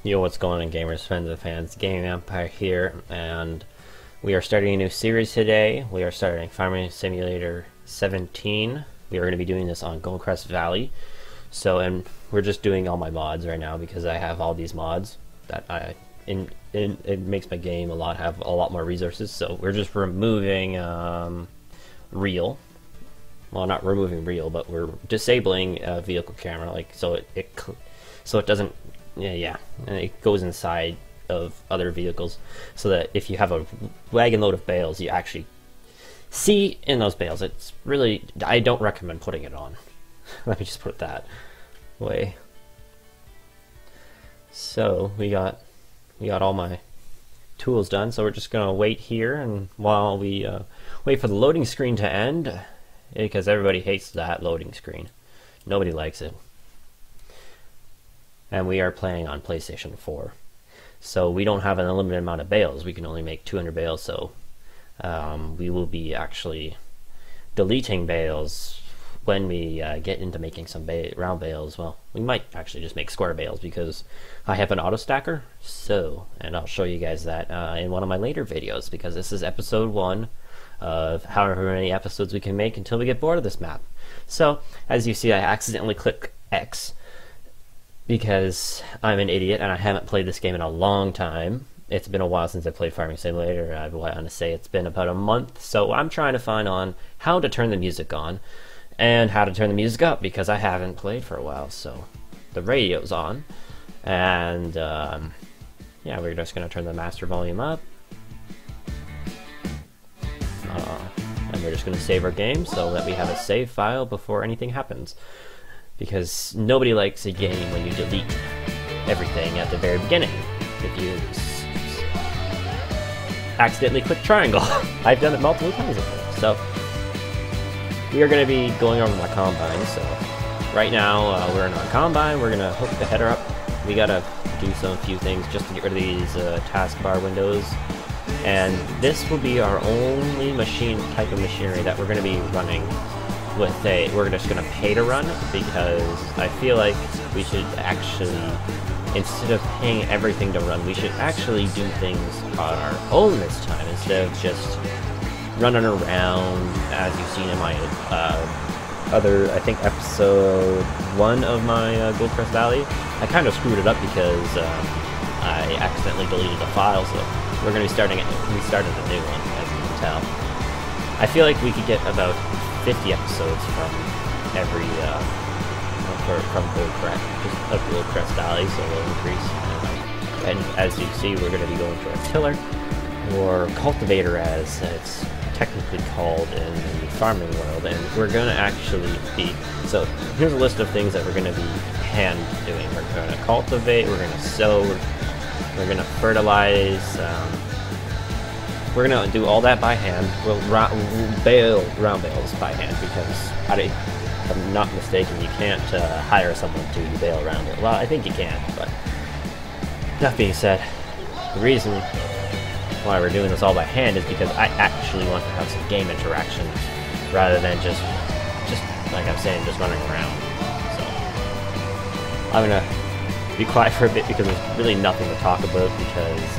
Yo, what's going on, gamers, friends, and fans? Gaming Empire here, and we are starting a new series today. We are starting Farming Simulator 17. We are going to be doing this on GoldCrest Valley. So, and we're just doing all my mods right now because I have all these mods that it makes my game have a lot more resources. So we're just removing real. Well, not removing real, but we're disabling vehicle camera, like so it doesn't. Yeah, and it goes inside of other vehicles, so that if you have a wagon load of bales, you actually see in those bales. It's really, I don't recommend putting it on. Let me just put it that way. So we got all my tools done. So we're just gonna wait here, and while we wait for the loading screen to end, because everybody hates that loading screen. Nobody likes it. And we are playing on PlayStation 4. So we don't have an unlimited amount of bales. We can only make 200 bales, so we will be actually deleting bales when we get into making some round bales. Well, we might actually just make square bales because I have an auto stacker. So, and I'll show you guys that in one of my later videos, because this is episode 1 of however many episodes we can make until we get bored of this map. So, as you see, I accidentally clicked X because I'm an idiot and I haven't played this game in a long time. It's been a while since I played Farming Simulator. I want to say it's been about a month, so I'm trying to find on how to turn the music on and how to turn the music up, because I haven't played for a while. So the radio's on, and yeah, we're just going to turn the master volume up, and we're just going to save our game so that we have a save file before anything happens. Because nobody likes a game when you delete everything at the very beginning. If you accidentally click triangle. I've done it multiple times before. So we are going to be going over my combine. So right now we're in our combine. We're going to hook the header up. We got to do a few things just to get rid of these taskbar windows. And this will be our only type of machinery that we're going to be running. We're just going to pay to run, because I feel like we should actually, instead of paying everything to run, we should actually do things on our own this time, instead of just running around as you've seen in my I think episode 1 of my GoldCrest Valley. I kind of screwed it up because I accidentally deleted the file, so we're going to be starting it. We started a new one, as you can tell. I feel like we could get about 50 episodes from every from GoldCrest Valley, so we'll increase. And as you see, we're going to be going for a tiller, or cultivator as it's technically called in the farming world. And we're going to actually be, so here's a list of things that we're going to be hand doing. We're going to cultivate, we're going to sow, we're going to fertilize. We're going to do all that by hand. We'll bale round bales by hand, because if I'm not mistaken, you can't hire someone to bale around it. Well, I think you can, but that being said, the reason why we're doing this all by hand is because I actually want to have some game interaction rather than just like I'm saying, just running around. So I'm going to be quiet for a bit because there's really nothing to talk about, because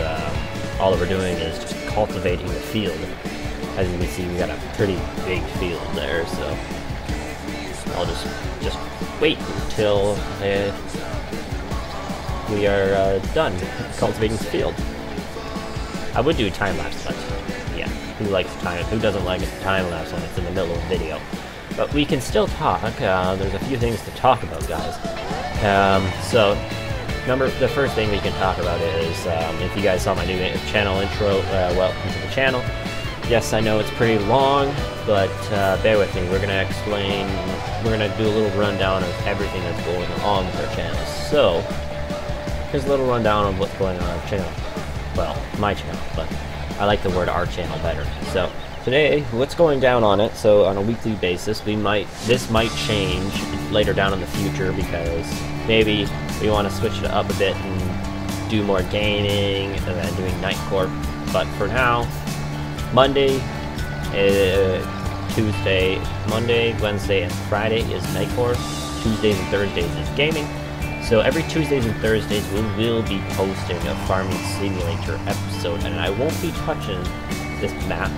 all that we're doing is just cultivating the field. As you can see, we got a pretty big field there, so I'll just wait until we are done cultivating the field. I would do a time lapse, but yeah, who doesn't like a time lapse when it's in the middle of a video? But we can still talk. There's a few things to talk about, guys. So the first thing we can talk about is, if you guys saw my new channel intro, welcome to the channel. Yes, I know it's pretty long, but bear with me. We're going to do a little rundown of everything that's going on with our channel. So, here's a little rundown of what's going on our channel. Well, my channel, but I like the word our channel better. So, today, what's going down on it, so on a weekly basis, this might change later down in the future, because maybe we want to switch it up a bit and do more gaming and then doing Night Corp. But for now, Monday, Wednesday, and Friday is Night Corp. Tuesdays and Thursdays is gaming. So every Tuesdays and Thursdays we will be posting a Farming Simulator episode, and I won't be touching this map,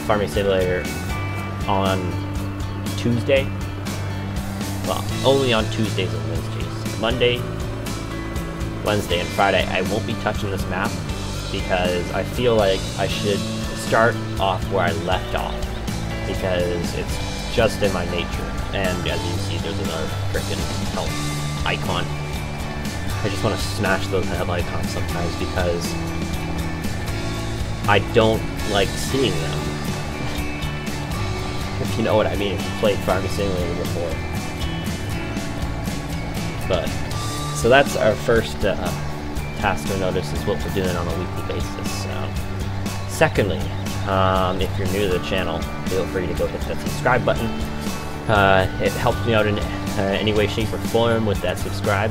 Farming Simulator, on Tuesday. Well, only on Tuesdays and Wednesdays. Monday, Wednesday, and Friday I won't be touching this map because I feel like I should start off where I left off because it's just in my nature. And as you see, there's another freaking health icon. I just want to smash those health icons sometimes because I don't like seeing them. If you know what I mean, if you played Farming Simulator before. But, so that's our first task or notice, is what we're doing on a weekly basis. Secondly, if you're new to the channel, feel free to go hit that subscribe button. It helps me out in any way, shape, or form with that subscribe.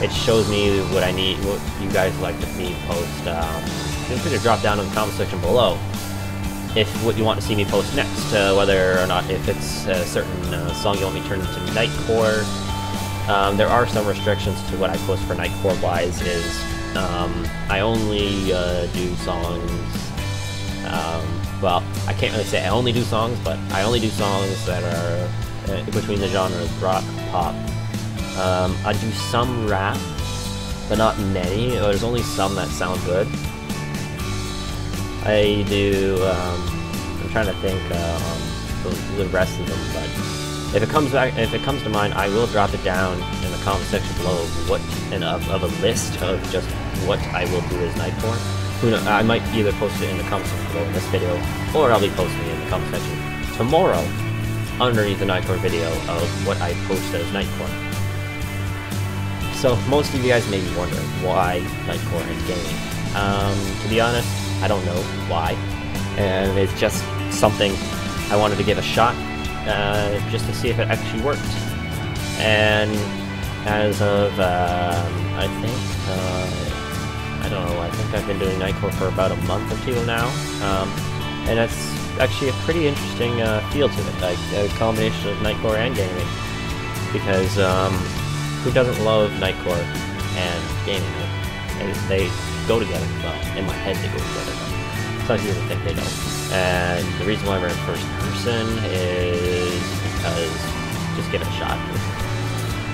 It shows me what I need, what you guys like to see post. Feel free to drop down in the comment section below if what you want to see me post next, whether or not if it's a certain song you want me to turn into Nightcore. There are some restrictions to what I post for Nightcore wise. Is I only do songs. Well, I can't really say I only do songs, but I only do songs that are between the genres rock, pop. I do some rap, but not many. There's only some that sound good. I do. I'm trying to think the rest of them, but if it comes to mind, I will drop it down in the comment section below of a list of just what I will do as Nightcore. Who knows, I might either post it in the comment section below in this video, or I'll be posting it in the comment section tomorrow underneath the Nightcore video of what I post as Nightcore. So most of you guys may be wondering why Nightcore and gaming. To be honest, I don't know why, and it's just something I wanted to give a shot, just to see if it actually worked. And as of I think I've been doing Nightcore for about a month or two now, and that's actually a pretty interesting feel to it, like a combination of Nightcore and gaming, because who doesn't love Nightcore and gaming? They go together. Well, in my head they go together, but some people think they don't. And the reason why we're in first person is because just give it a shot.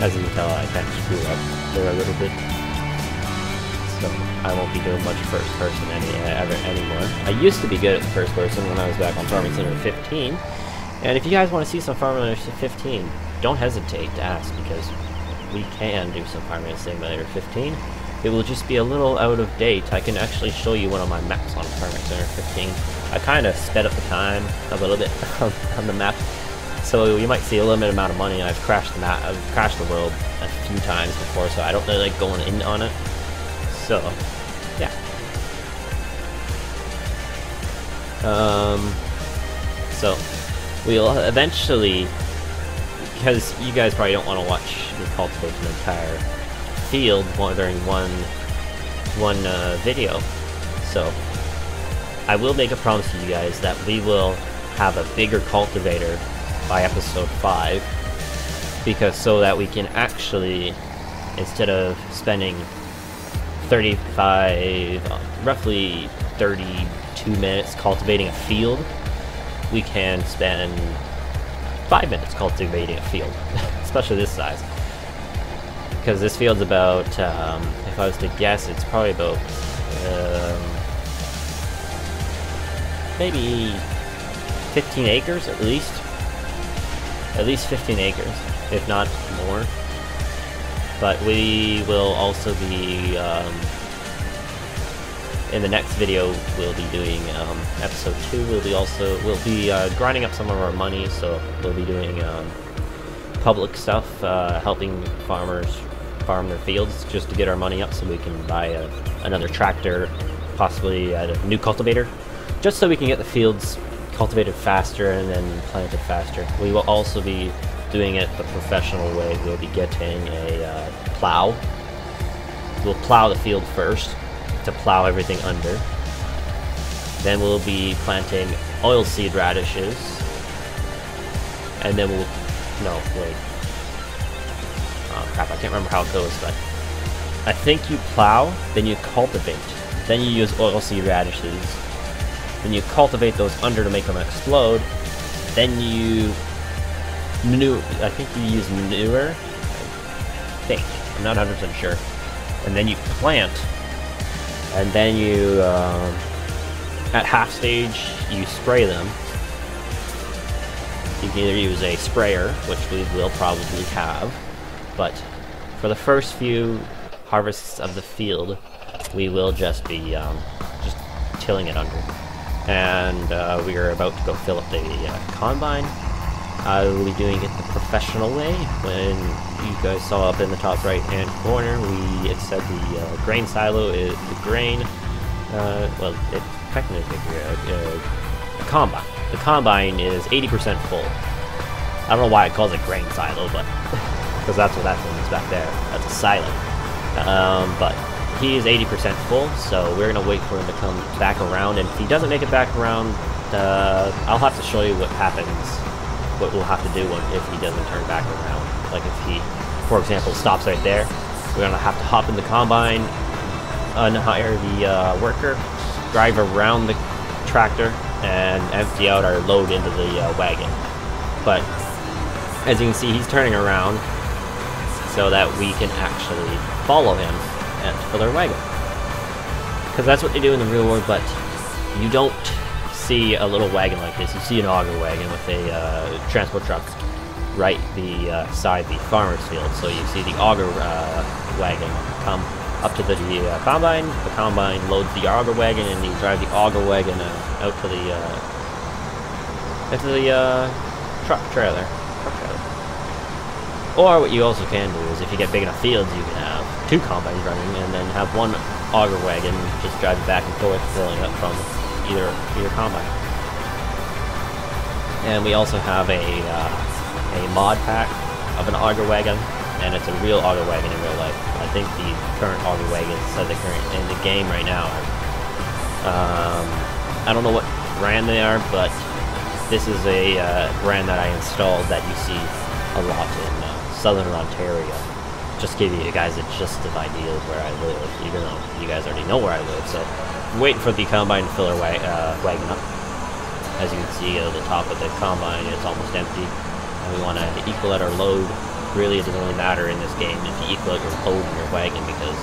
As you can tell, I kind of screw up there a little bit. So I won't be doing much first person anymore. I used to be good at the first person when I was back on Farming Simulator 15. And if you guys want to see some Farming Simulator 15, don't hesitate to ask, because we can do some Farming Simulator 15. It will just be a little out of date. I can actually show you one of my maps on Farming Simulator 15. I kind of sped up the time a little bit on the map, so you might see a limited amount of money. I've crashed the map. I've crashed the world a few times before, so I don't really like going in on it. So, yeah. So we'll eventually, because you guys probably don't want to watch me cultivate an entire field during one video, so I will make a promise to you guys that we will have a bigger cultivator by episode 5, because so that we can actually, instead of spending roughly 32 minutes cultivating a field, we can spend 5 minutes cultivating a field, especially this size. Because this field's about, if I was to guess, it's probably about maybe 15 acres at least. At least 15 acres, if not more. But we will also be, in the next video, we'll be doing episode 2. We'll be grinding up some of our money, so we'll be doing public stuff, helping farmers farm their fields just to get our money up, so we can buy another tractor, possibly a new cultivator, just so we can get the fields cultivated faster and then planted faster. We will also be doing it the professional way. We'll be getting a plow. We'll plow the field first to plow everything under. Then we'll be planting oilseed radishes, and then we'll, no, wait. oh crap, I can't remember how it goes, but I think you plow, then you cultivate, then you use oilseed radishes, then you cultivate those under to make them explode, then you I think you use manure, I think, I'm not 100% sure, and then you plant, and then you, at half stage, you spray them. You can either use a sprayer, which we will probably have, but for the first few harvests of the field, we will just be just tilling it under. And we are about to go fill up the combine. I will be doing it the professional way. When you guys saw up in the top right hand corner, it said the grain silo is the grain. Well, it's technically a combine. The combine is 80% full. I don't know why it calls it grain silo, but because that's what that thing is back there. That's a silo. But he is 80% full, so we're gonna wait for him to come back around. And if he doesn't make it back around, I'll have to show you what happens. What we'll have to do if he doesn't turn back around. Like if he, for example, stops right there, we're gonna have to hop in the combine, unhire the worker, drive around the tractor, and empty out our load into the wagon. But as you can see, he's turning around so that we can actually follow him and fill our wagon. Because that's what they do in the real world, but you don't see a little wagon like this. You see an auger wagon with a transport truck right beside the farmer's field. So you see the auger wagon come up to the combine. The combine loads the auger wagon, and you drive the auger wagon out to the truck trailer. Or what you also can do is, if you get big enough fields, you can have two combines running, and then have one auger wagon just drive back and forth, filling up from either combine. And we also have a mod pack of an auger wagon, and it's a real auger wagon in real life. I think the current auger wagons that are in the game right now are, I don't know what brand they are, but this is a brand that I installed that you see a lot in southern Ontario. Just give you guys a gist of idea of where I live, even though you guys already know where I live. So I'm waiting for the combine to fill our wagon up. As you can see at the top of the combine, it's almost empty, and we want to equal out our load. Really, it doesn't really matter in this game if you equal out your load in your wagon, because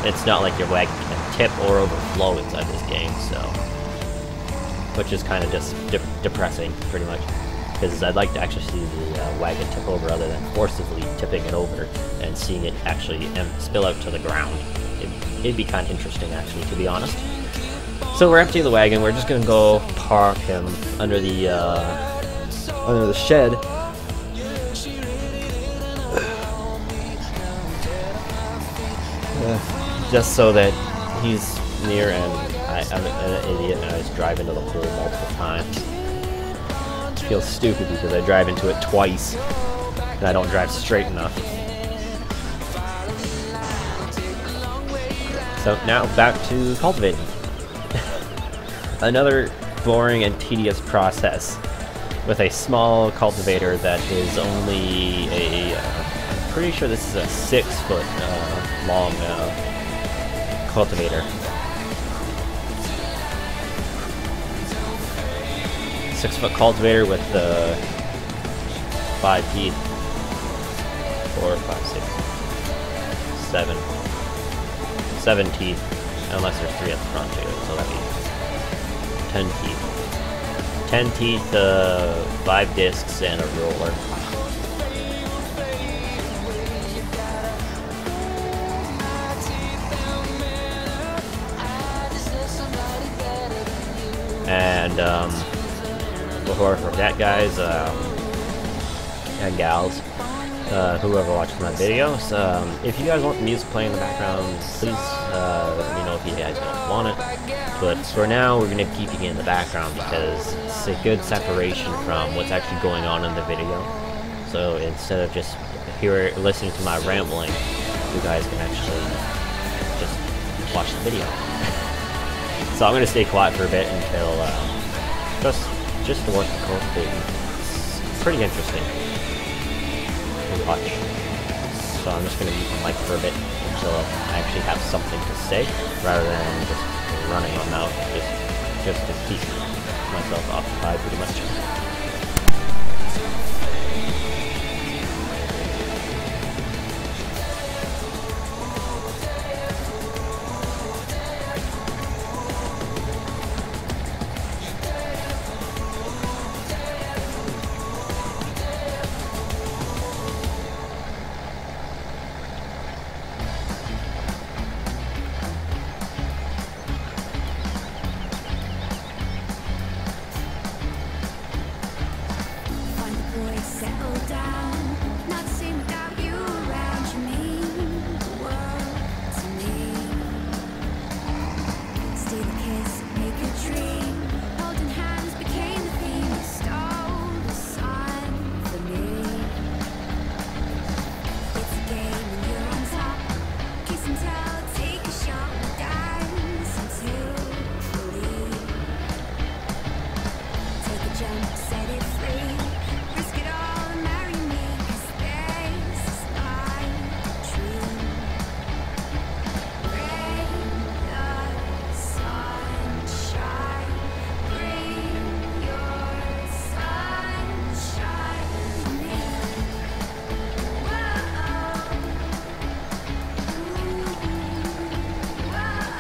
it's not like your wagon can tip or overflow inside this game, so, which is kind of just depressing, pretty much, because I'd like to actually see the wagon tip over other than forcibly tipping it over and seeing it actually spill out to the ground. It'd be kind of interesting, actually, to be honest. So we're emptying the wagon. We're just gonna go park him under the shed. Just so that he's near, and I'm an idiot and I just drive into the hole multiple times. It feels stupid because I drive into it twice and I don't drive straight enough. So now back to cultivating. Another boring and tedious process with a small cultivator that is only I'm pretty sure this is a 6-foot long cultivator. 6-foot cultivator with 5 teeth. 4, 5, 6, 7 teeth, unless there's 3 at the front too, so that'd be 10 teeth. 10 teeth, 5 discs, and a roller. And before I forget, guys and gals, whoever watches my videos, if you guys want the music playing in the background, please let me know if you guys don't want it. But for now, we're going to keep it in the background because it's a good separation from what's actually going on in the video. So instead of just listening to my rambling, you guys can actually just watch the video. So I'm going to stay quiet for a bit until just to watch the cultivating. It's pretty interesting to watch. so I'm just going to mute the mic for a bit until I actually have something to say, rather than just running on mouth, just to keep myself occupied pretty much. Settle down, not the same without you around. You mean the world to me. Steal a kiss, make a dream. Holding hands became the theme. You stole the sun for me. It's a game and you're on top. Kiss and tell, take a shot, dance until we leave. Take a jump, set it free. Risk it all and marry me, 'cause this is my dream. Rain the sunshine, bring your sunshine to me. Whoa, whoa, whoa.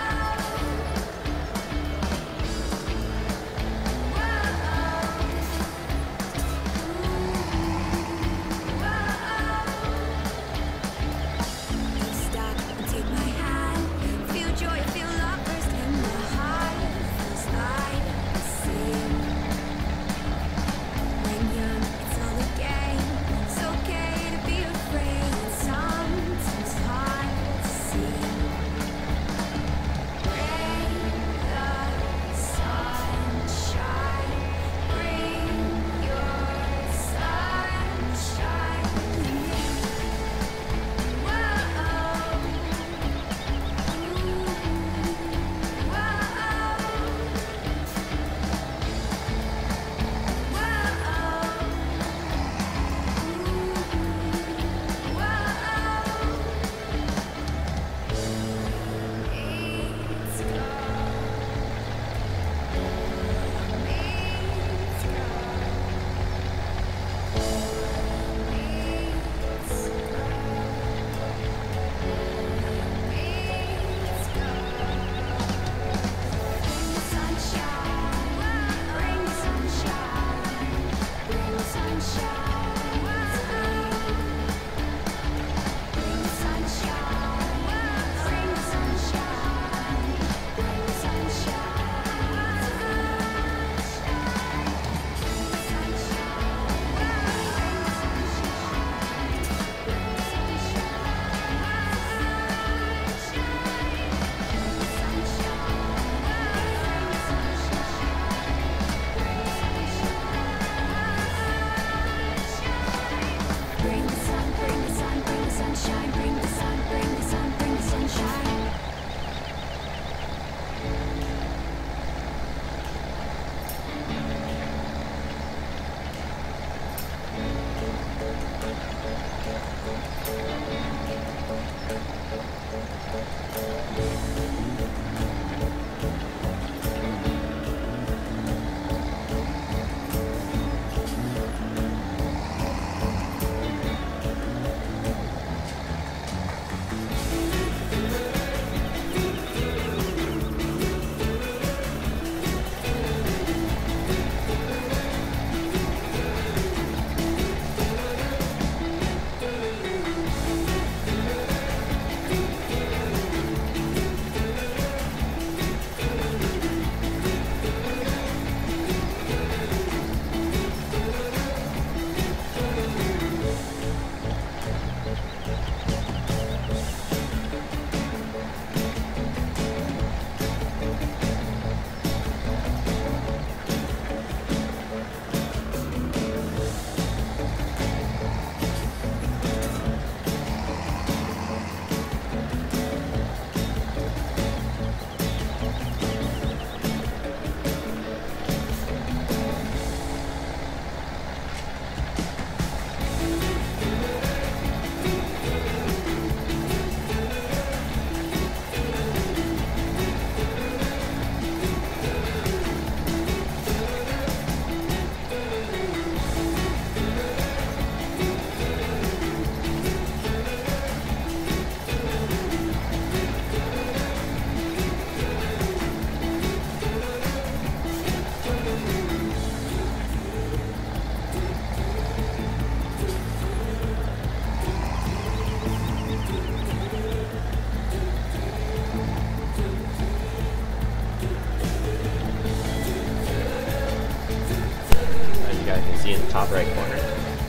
I can see in the top right corner,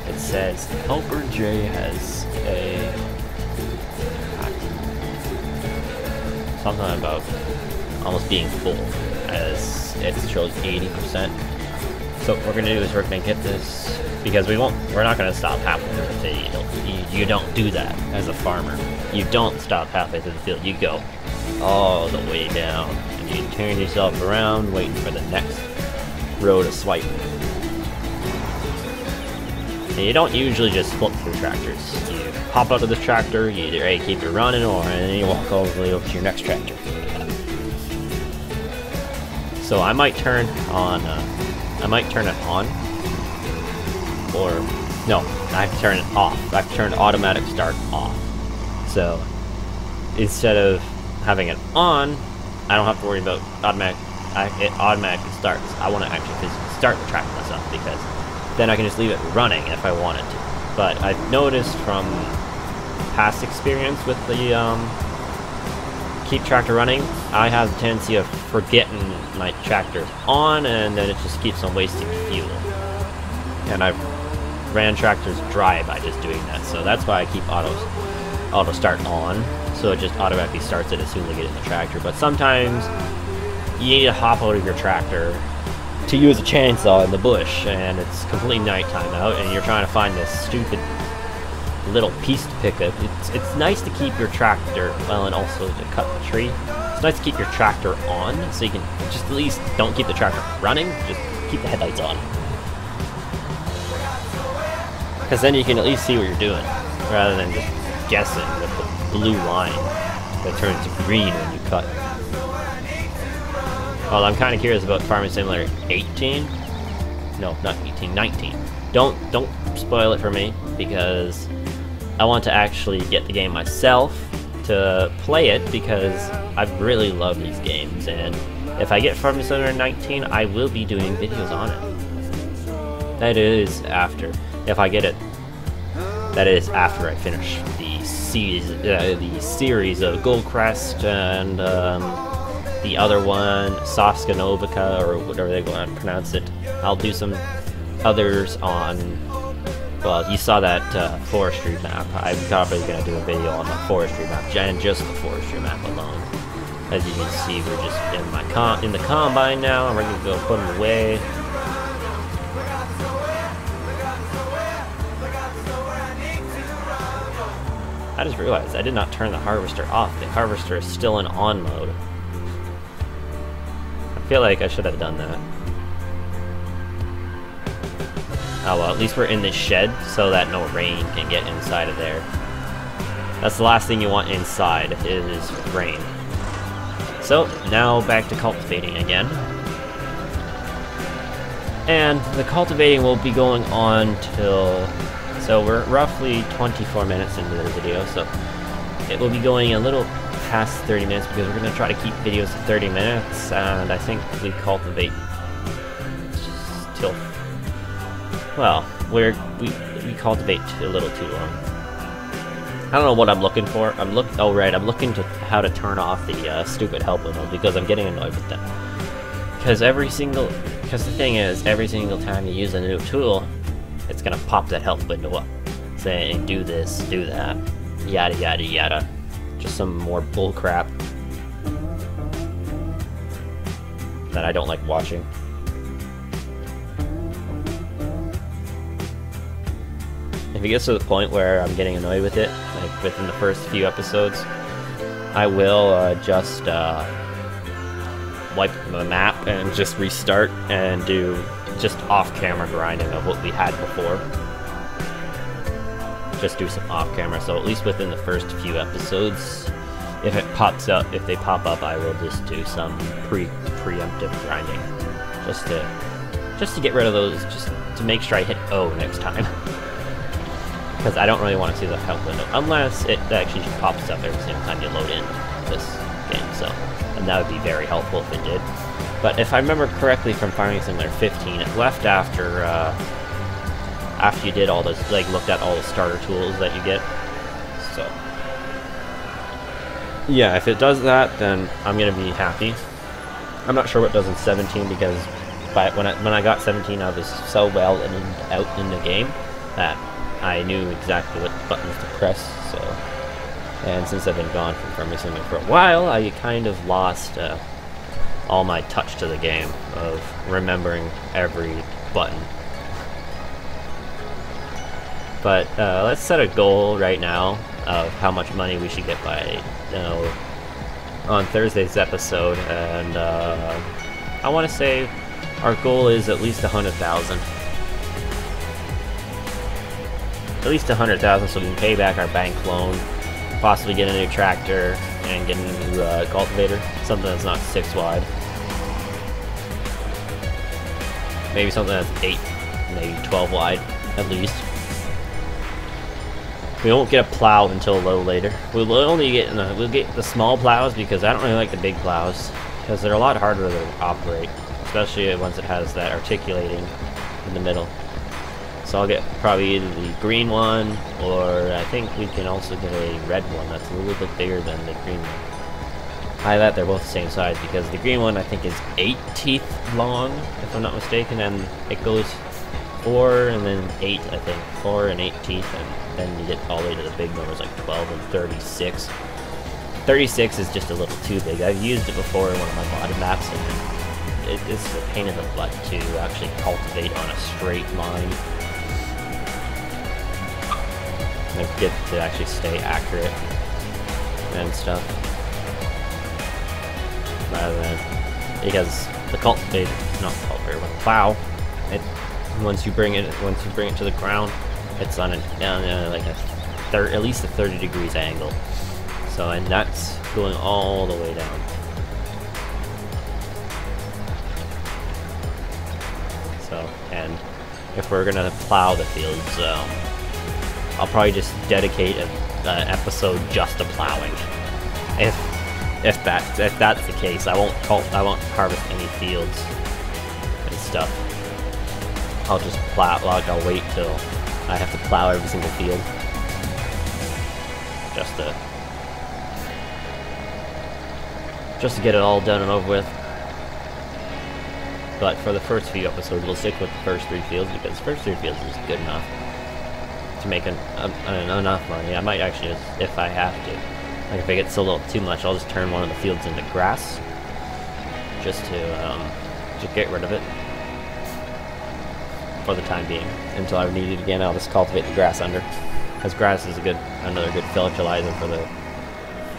it says Helper J has a something about almost being full, as it shows 80%. So what we're gonna do is we're gonna get this, because we're not gonna stop halfway through the field. You don't do that as a farmer. You don't stop halfway through the field. You go all the way down, and you turn yourself around, waiting for the next row to swipe. And you don't usually just flip through tractors. You hop out of this tractor, you either A, keep it running, or and then you walk all the way over to your next tractor. So I might turn on, it on, or no, I have to turn it off. I have to turn automatic start off. So instead of having it on, I don't have to worry about it automatically starts. I want to actually physically start the tractor myself, because then I can just leave it running if I wanted to. But I've noticed from past experience with the keep tractor running, I have the tendency of forgetting my tractor's on, and then it just keeps on wasting fuel. And I've ran tractors dry by just doing that, so that's why I keep auto start on, so it just automatically starts it as soon as I get in the tractor. But sometimes you need to hop out of your tractor to use a chainsaw in the bush, and it's completely nighttime out, and you're trying to find this stupid little piece to pick up. It's nice to keep your tractor, well, and also to cut the tree. It's nice to keep your tractor on, so you can just at least don't keep the tractor running, just keep the headlights on. Because then you can at least see what you're doing, rather than just guessing with the blue line that turns green when you cut. Well, I'm kind of curious about Farming Simulator 18. No, not 18, 19. Don't spoil it for me, because I want to actually get the game myself to play it, because I really love these games, and if I get Farming Simulator 19, I will be doing videos on it. That is after, if I get it, that is after I finish the series of GoldCrest and the other one, Soskanovica, or whatever they want to pronounce it. I'll do some others on, well, you saw that forestry map. I'm probably going to do a video on the forestry map, and just the forestry map alone. As you can see, we're just in the combine now, and we're going to go put them away. I just realized I did not turn the harvester off. The harvester is still in on mode. I feel like I should have done that. Oh well, at least we're in this shed so that no rain can get inside of there. That's the last thing you want inside, is rain. So, now back to cultivating again. And the cultivating will be going on till... So we're roughly 24 minutes into the video, so it will be going a little past 30 minutes, because we're going to try to keep videos to 30 minutes, and I think we cultivate till... Well, we cultivate a little too long. I don't know what I'm looking for. I'm looking to how to turn off the stupid help window, because I'm getting annoyed with them. Because the thing is, every single time you use a new tool, it's gonna pop that help window up, saying do this, do that, yada yada yada. Just some more bull crap that I don't like watching. If it gets to the point where I'm getting annoyed with it, like within the first few episodes, I will just wipe the map and just restart and do just off-camera grinding of what we had before. Just do some off-camera, so at least within the first few episodes, if they pop up, I will just do some preemptive grinding, just to get rid of those, just to make sure I hit O next time. Because I don't really want to see the help window, unless it actually pops up every single time you load in this game, so, and that would be very helpful if it did. But if I remember correctly from Farming Simulator 15, it left after you did all this, like, looked at all the starter tools that you get. So, yeah, if it does that, then I'm gonna be happy. I'm not sure what it does in 17, because but when I got 17, I was so well out in the game that I knew exactly what buttons to press. So, and since I've been gone from Farming Simulator for a while, I kind of lost all my touch to the game of remembering every button. But let's set a goal right now of how much money we should get by, on Thursday's episode, and I want to say our goal is at least 100,000. At least 100,000, so we can pay back our bank loan, possibly get a new tractor, and get a new cultivator, something that's not 6 wide. Maybe something that's 8, maybe 12 wide, at least. We won't get a plow until a little later. We'll only get we'll get the small plows because I don't really like the big plows because they're a lot harder to operate, especially once it has that articulating in the middle. So I'll get probably either the green one, or I think we can also get a red one that's a little bit bigger than the green one. I bet they're both the same size because the green one I think is 8 teeth long, if I'm not mistaken, and it goes 4 and then 8, I think. 4 and 8 teeth, and then you get all the way to the big numbers like 12 and 36. 36 is just a little too big. I've used it before in one of my bottom maps, and it's a pain in the butt to actually cultivate on a straight line. Like, get to actually stay accurate and stuff. Rather than, because the cultivator, not the cultivator, but the plow, once you bring it to the ground, it's on like at least a 30 degrees angle. So, and that's going all the way down. So, and if we're gonna plow the fields, I'll probably just dedicate an episode just to plowing. If that's the case, I won't harvest any fields and stuff. I'll just plow. Like, I'll wait till I have to plow every single field, just to get it all done and over with. But for the first few episodes, we'll stick with the first 3 fields because the first 3 fields is good enough to make enough money. I might actually, if I have to, like if it gets a little too much, I'll just turn one of the fields into grass, just to get rid of it for the time being. Until I need it again, I'll just cultivate the grass under, because grass is another good fertilizer for the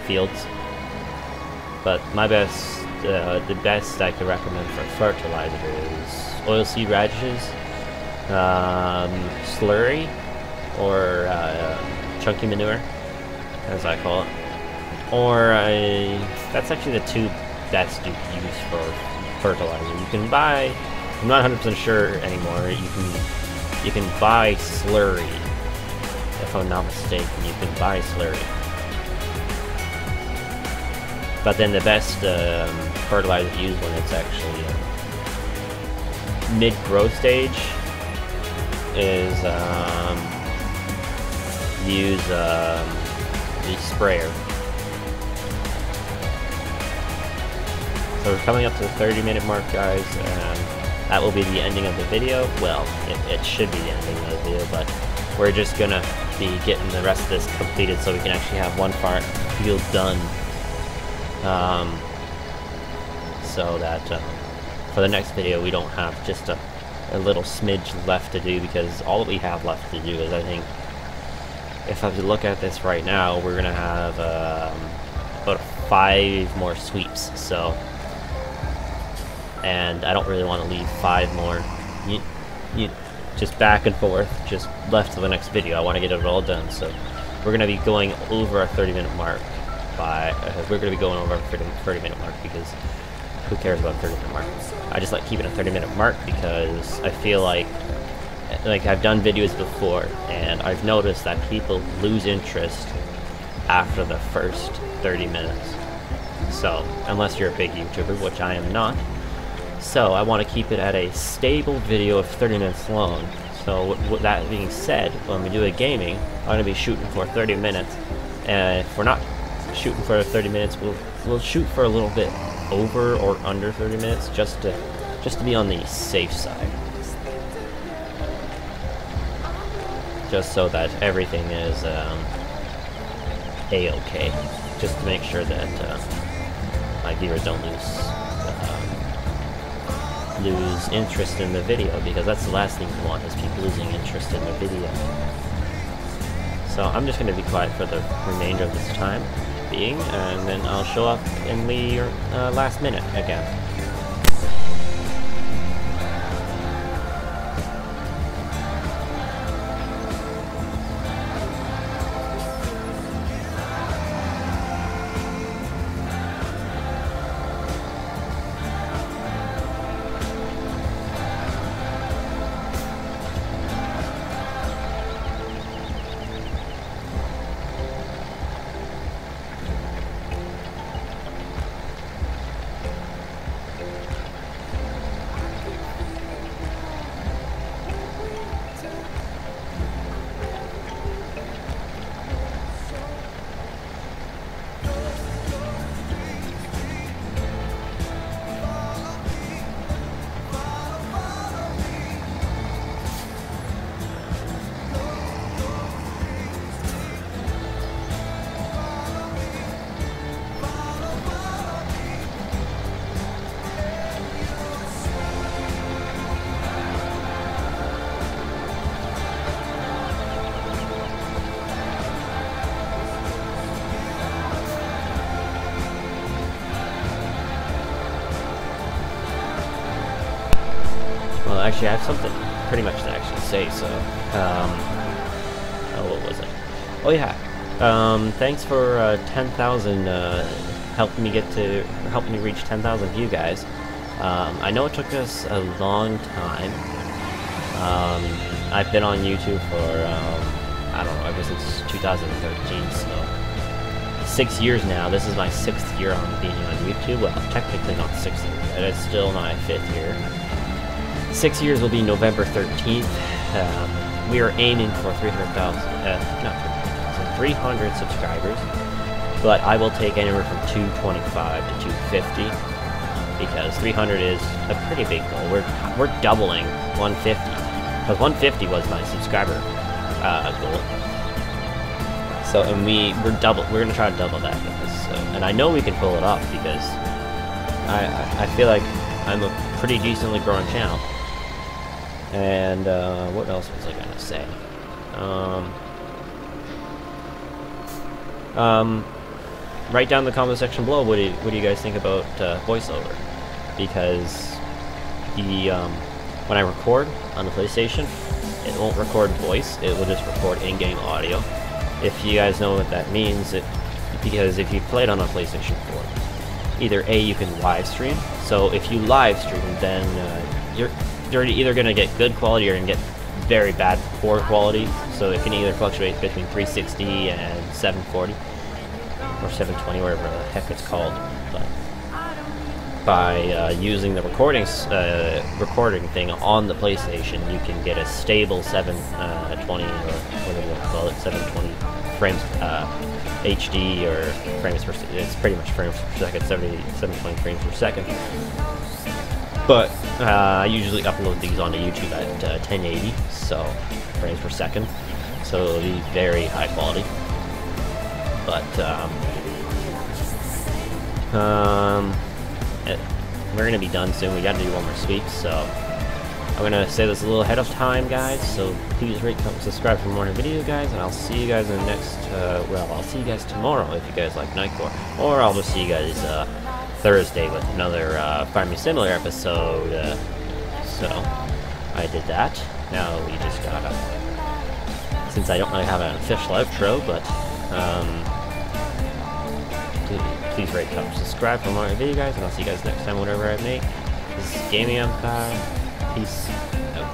fields. But my best, the best I could recommend for fertilizer is oilseed radishes, slurry, or chunky manure, as I call it. Or that's actually the 2 best to use for fertilizer. You can buy, I'm not 100% sure anymore, you can buy slurry, if I'm not mistaken. You can buy slurry. But then the best fertilizer to use when it's actually mid-growth stage is use the sprayer. So we're coming up to the 30-minute mark, guys, and that will be the ending of the video. Well, it should be the ending of the video, but we're just gonna be getting the rest of this completed so we can actually have one field done. So that for the next video we don't have just a little smidge left to do, because all that we have left to do is, I think, if I was to look at this right now, we're gonna have about 5 more sweeps. So, and I don't really want to leave 5 more you just back and forth, just left to the next video. I want to get it all done. So we're gonna be going over our 30-minute mark. We're going to be going over our 30-minute mark, because who cares about 30-minute mark? I just like keeping a 30-minute mark because I feel like I've done videos before, and I've noticed that people lose interest after the first 30 minutes. So, unless you're a big YouTuber, which I am not. So, I want to keep it at a stable video of 30 minutes long. So, with that being said, when we do a gaming, I'm going to be shooting for 30 minutes, and if we're not shooting for 30 minutes, we'll shoot for a little bit over or under 30 minutes, just to just to be on the safe side. Just so that everything is A-okay. Just to make sure that my viewers don't lose interest in the video, because that's the last thing you want, is people losing interest in the video. So I'm just going to be quiet for the remainder of this time being, and then I'll show up in the last minute again. Well, actually, I have something pretty much to actually say, so, oh, what was it? Oh, yeah, thanks for, 10,000, helping me reach 10,000 view guys. I know it took us a long time. I've been on YouTube for, I don't know, ever since 2013, so 6 years now. This is my 6th year on being on YouTube. Well, technically not 6th year, but it's still my 5th year. 6 years will be November 13th. We are aiming for 300 subscribers, but I will take anywhere from 225 to 250, because 300 is a pretty big goal. We're doubling 150, because 150 was my subscriber goal. So, and we're gonna try to double that, guys. So, and I know we can pull it off, because I feel like I'm a pretty decently growing channel. And what else was I gonna say? Write down in the comment section below what do you guys think about voiceover, because when I record on the PlayStation, it won't record voice, it will just record in-game audio. If you guys know what that means, because if you played on a PlayStation 4, either A, you can live stream, so if you live stream, then you're either going to get good quality or you're going to get very bad poor quality, so it can either fluctuate between 360 and 740 or 720, whatever the heck it's called. But by using the recording thing on the PlayStation, you can get a stable 720 or whatever you call it, 720 frames HD, or frames per, it's pretty much frames per second, 720 frames per second. But I usually upload these onto YouTube at 1080, so frames per second, so it'll be very high quality. But we're gonna be done soon. We gotta do one more sweep, so I'm gonna say this a little ahead of time, guys. So please rate, comment, subscribe for more video, guys, and I'll see you guys in the next. Well, I'll see you guys tomorrow if you guys like Nightcore, or I'll just see you guys Thursday with another Farming Simulator episode. So I did that. Now we just gotta, since I don't really have an official outro, but please rate, comment, subscribe for more video, guys, and I'll see you guys next time, whatever I make. This is Gaming Empire. Peace out.